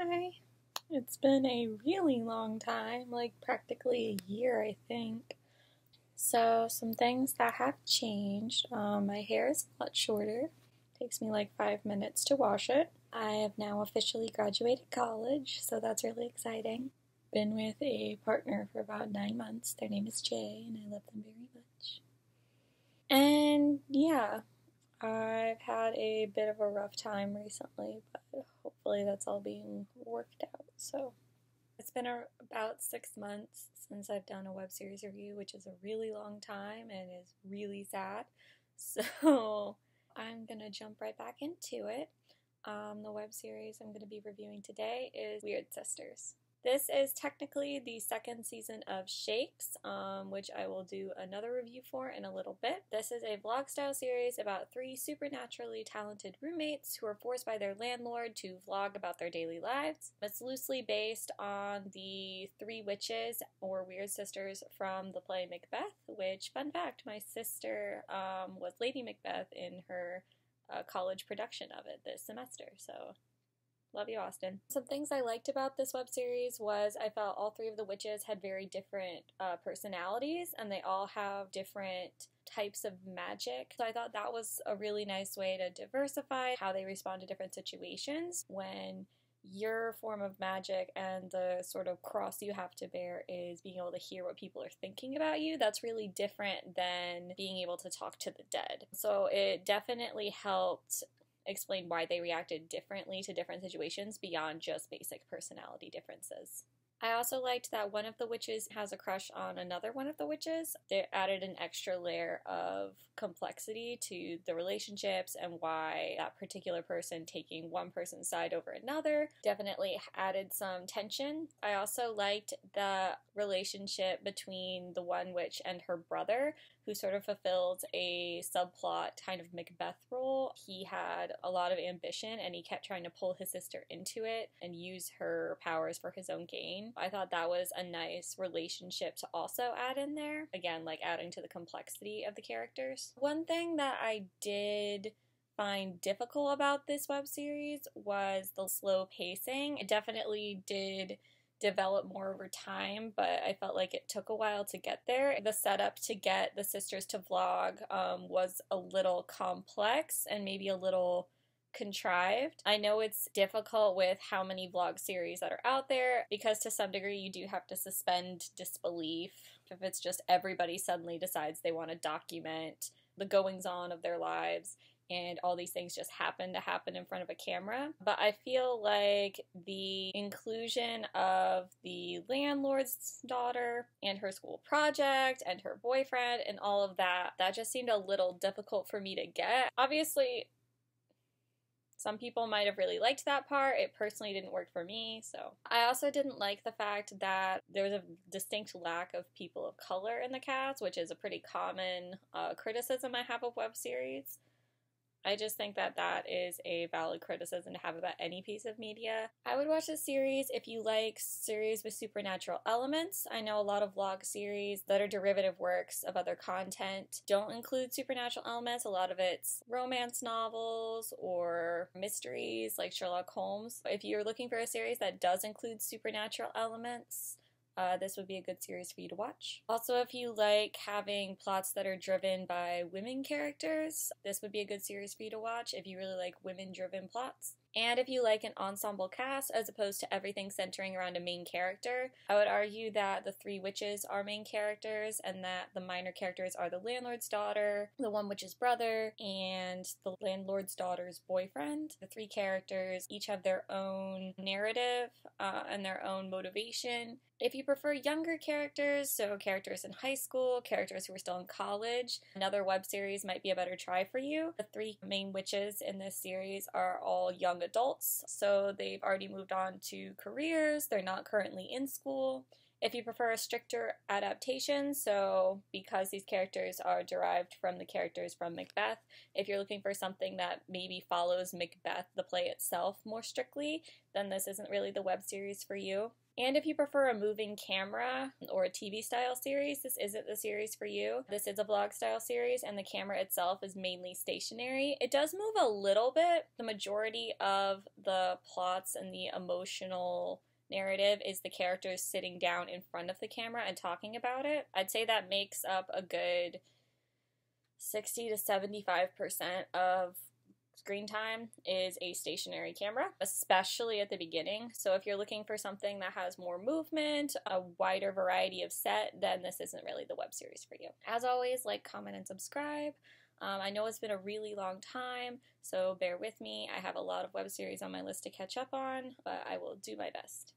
Hi. It's been a really long time, like practically a year, I think. So, some things that have changed. My hair is a lot shorter. Takes me like 5 minutes to wash it. I have now officially graduated college, so that's really exciting. Been with a partner for about 9 months. Their name is Jay, and I love them very much. And yeah, I've had a bit of a rough time recently, but hopefully that's all being worked out. So, it's been about 6 months since I've done a web series review, which is a really long time and is really sad. So, I'm gonna jump right back into it. The web series I'm gonna be reviewing today is Weird Sisters. This is technically the second season of Shakes, which I will do another review for in a little bit. This is a vlog-style series about three supernaturally talented roommates who are forced by their landlord to vlog about their daily lives. It's loosely based on the three witches, or weird sisters, from the play Macbeth, which, fun fact, my sister was Lady Macbeth in her college production of it this semester, so love you, Austin. Some things I liked about this web series was I felt all three of the witches had very different personalities, and they all have different types of magic. So I thought that was a really nice way to diversify how they respond to different situations when your form of magic and the sort of cross you have to bear is being able to hear what people are thinking about you. That's really different than being able to talk to the dead. So it definitely helped explain why they reacted differently to different situations beyond just basic personality differences. I also liked that one of the witches has a crush on another one of the witches. They added an extra layer of complexity to the relationships and why that particular person taking one person's side over another definitely added some tension. I also liked the relationship between the one witch and her brother, who sort of fulfilled a subplot kind of Macbeth role. He had a lot of ambition and he kept trying to pull his sister into it and use her powers for his own gain. I thought that was a nice relationship to also add in there. Again, like adding to the complexity of the characters. One thing that I did find difficult about this web series was the slow pacing. It definitely did develop more over time, but I felt like it took a while to get there. The setup to get the sisters to vlog was a little complex and maybe a little contrived. I know it's difficult with how many vlog series that are out there because to some degree you do have to suspend disbelief if it's just everybody suddenly decides they want to document the goings on of their lives and all these things just happen to happen in front of a camera. But I feel like the inclusion of the landlord's daughter and her school project and her boyfriend and all of that, that just seemed a little difficult for me to get. Obviously, some people might have really liked that part. It personally didn't work for me, so. I also didn't like the fact that there was a distinct lack of people of color in the cast, which is a pretty common criticism I have of web series. I just think that that is a valid criticism to have about any piece of media. I would watch this series if you like series with supernatural elements. I know a lot of vlog series that are derivative works of other content don't include supernatural elements. A lot of it's romance novels or mysteries like Sherlock Holmes. If you're looking for a series that does include supernatural elements, this would be a good series for you to watch. Also, if you like having plots that are driven by women characters, this would be a good series for you to watch if you really like women-driven plots. And if you like an ensemble cast as opposed to everything centering around a main character, I would argue that the three witches are main characters and that the minor characters are the landlord's daughter, the one witch's brother, and the landlord's daughter's boyfriend. The three characters each have their own narrative and their own motivation. If you prefer younger characters, so characters in high school, characters who are still in college, another web series might be a better try for you. The three main witches in this series are all young adults, so they've already moved on to careers, they're not currently in school, If you prefer a stricter adaptation, so because these characters are derived from the characters from Macbeth, if you're looking for something that maybe follows Macbeth, the play itself, more strictly, then this isn't really the web series for you. And if you prefer a moving camera or a TV style series, this isn't the series for you. This is a vlog style series, and the camera itself is mainly stationary. It does move a little bit. The majority of the plots and the emotional narrative is the characters sitting down in front of the camera and talking about it. I'd say that makes up a good 60 to 75% of screen time is a stationary camera, especially at the beginning. So if you're looking for something that has more movement, a wider variety of set, then this isn't really the web series for you. As always, like, comment, and subscribe. I know it's been a really long time, so bear with me. I have a lot of web series on my list to catch up on, but I will do my best.